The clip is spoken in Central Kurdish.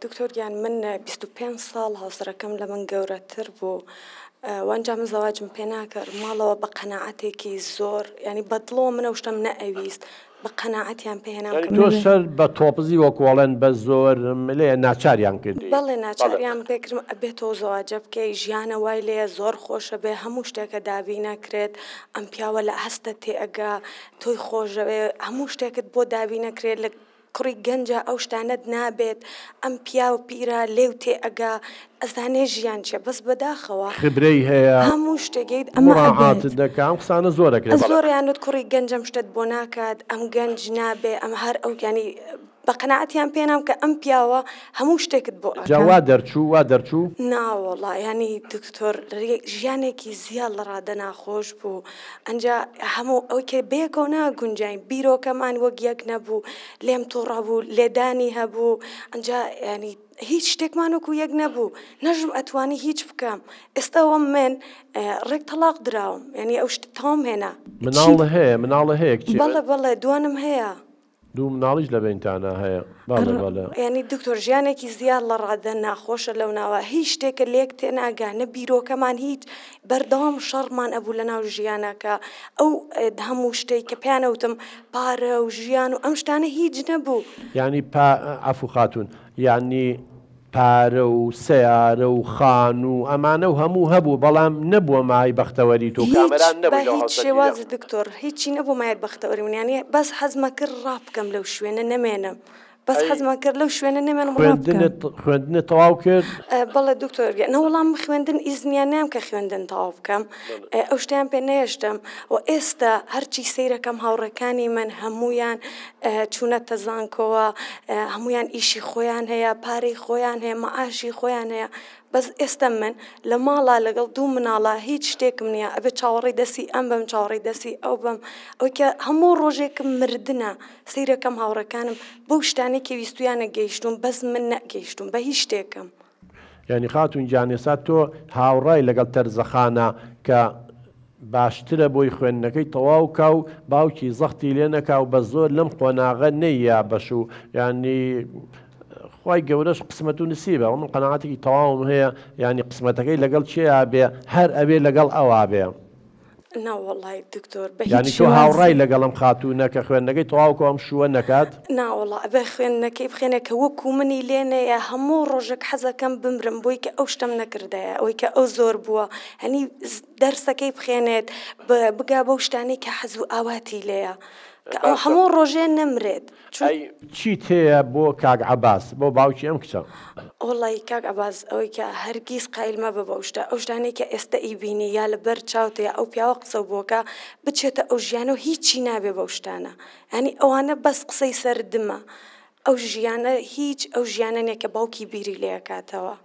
دکتۆر گیان من 25 ساڵ هاوسەرەکەم لە من گەورەتر بوو وەنجام زەواجم پێ ناکرد ماڵەوە بە قەناعەتێکی زۆر ینی بەدڵەوە منە شتم نەئەویست بە قەناعەتیان پێهێنام تۆ سەر بە تۆپزی وەکوڵێن بە زۆر لێ ناچاریان کرد بەڵێ ناچاریان پێکردم ئەبێتەوە زەواجە بکەی ژیانە وای لێ زۆر خۆشە بێ هەموو شتێکە دابی نەکرێت ئەم پیاوە لە هەستە تێئەگا تۆی خۆشەوێ هەموو شتێکت بۆ دابی نەکرێت لە کوڕی گەنجە ئەو شتانەت نابێت ئەم پیا و پیرە لێو تێئەگا ئەزانێ ژیان چێ بەس بەداخەوە خبرەی هەیە هەموو شتێکیت ئەمەڕاعات دەکە ئەم قسانە زۆرەکرێت زۆریانت کوڕی گەنجەم شتت بۆ ناکات ئەم گەنج نابێ ئەم هەر ئەو ینی بە قەناعەتیان پێنام کە ئەم پیاوە هەموو شتێکت بۆ وا دەرچوو ناوەڵا ینی دکتۆر ژیانێکی زیاد لە ڕادە ناخۆش بوو ئەنجا هەموو ئەو کە بەیەکەوە ناگونجین بیرۆکەمان وەک یەک نەبوو لێم تووڕەبوو لێدانی هەبوو ئەنجا ینی هیچ شتێکمانوەکو یەک نەبوو نەژم ئەتوانی هیچ بکەم ئێستاوە من ڕێک تەلاق دراوم ینی ئەو شت تام هێنا مناڵە هەیە بەڵێ دوانم هەیە دوو مناڵیش لە بینتانە هەیە ینی دکتۆر ژیانێکی زیاد لە ڕادە ناخۆشە لەو ناوە هیچ شتێکە لێک تێناگانە بیرۆکەمان هیچ بەردەوام شەڕمان ئەبوو لە ناو ژیانەکە ئەو هەموو شتێک کە پیانەوتم پارە و ژیان و ئەم شتانە هیچ نەبوو ینی ئەفو خاتون یعنی پارە و سیارە و خان و ئەمانە و هەموو هەبوو بەڵام نەبووە مای بەختەوەری تۆ کامەران نەبوو هیچ شێوازی دکتۆر هیچی نەبوو مایەت بەختەوەری من ینی بەس حەزمە کرد ڕابکەم لەو شوێنە نەمێنم بەس حەزمان کرد لەو شوێنە نەمێنم خوێندنت تەواو کرد بەڵێ دکتۆر نەوەڵام خوێندن ئیزنیان نام کە خوێندن تەواو بکەم ئەو شتیان پێ نەهێشتم و ئێستا هەرچی سەیرەکەم هاوڕەکانی من هەمویان چوونەتە زانکۆوە هەمویان ئیشی خۆیان هەیە پارەی خۆیان هەیە مەعاشی خۆیان هەیە بەس ئێستا من لە ماڵا لەگەڵ دوو مناڵە هیچ شتێکم نییە ئەبێت چاوەڕێی دەستی ئەم بەم چاوەڕێی دەستی ئەو بەم ئەوەی کە هەموو ڕۆژێکم مردنە سەیرەکەم هاوڕەکانم بەو شتانەی کە ویستویانە گەیشتوم بەس من نەگەیشتوم بە هیچ شتێکم ینی خاتون جانێسا تۆ هاوڕای لەگەڵ تەرزەخانە کە باشترە بۆی خوێندنەکەی تەواو کا و باوکی زەختی لێ نەکا و بە زۆر لەم قۆناغە نەیە بەش و ینی خی گەورەش قسمەت و نسیبە من قەناعەتێکی تەواوم هەیە ینی قسمەتەکەی لەگەڵ چێیا بێ هەر ئەبێ لەگەڵ ئەوا بێ ناوەڵای دکتۆر ینی تۆ هاوڕای لەگەڵم خاتوونە کە خوێندنەکەی تەواوکە ئەم شووە نەکات ناوەڵا ئەبێ خوێندنەکەی بخێنێ کە وەکو منی لێنەیە هەموو ڕۆژێک حەزەکەم بمرم بۆی کە ئەو شتم نەکردایە ئەوەی کە ئەو زۆر بووە هەنی دەرسەکەی بخێنێت بگا بەو شتانەی کە حەز و ئاواتی لێیە کە ئەو هەموو ڕۆژێ نەمرێت چیت هەیە بۆ کاک عەباس بۆ باوکی ئەم کچە وڵی کاک عەباس ئەوەی کە هەرگیز قایل مەبە بەو شتە ئەو شتانەی کە ئێستا ئیبینی یا لەبەر چاوتەیە ئەو پیاوە قسە بۆکە بچێتە ئەو ژیانە و هیچی نابێ بەو شتانە ینی ئەوانە بەس قسەی سەردمە ئەو ژیانە هیچ ئەو ژیانە نیە کە باوکی بیری لێکاتەوە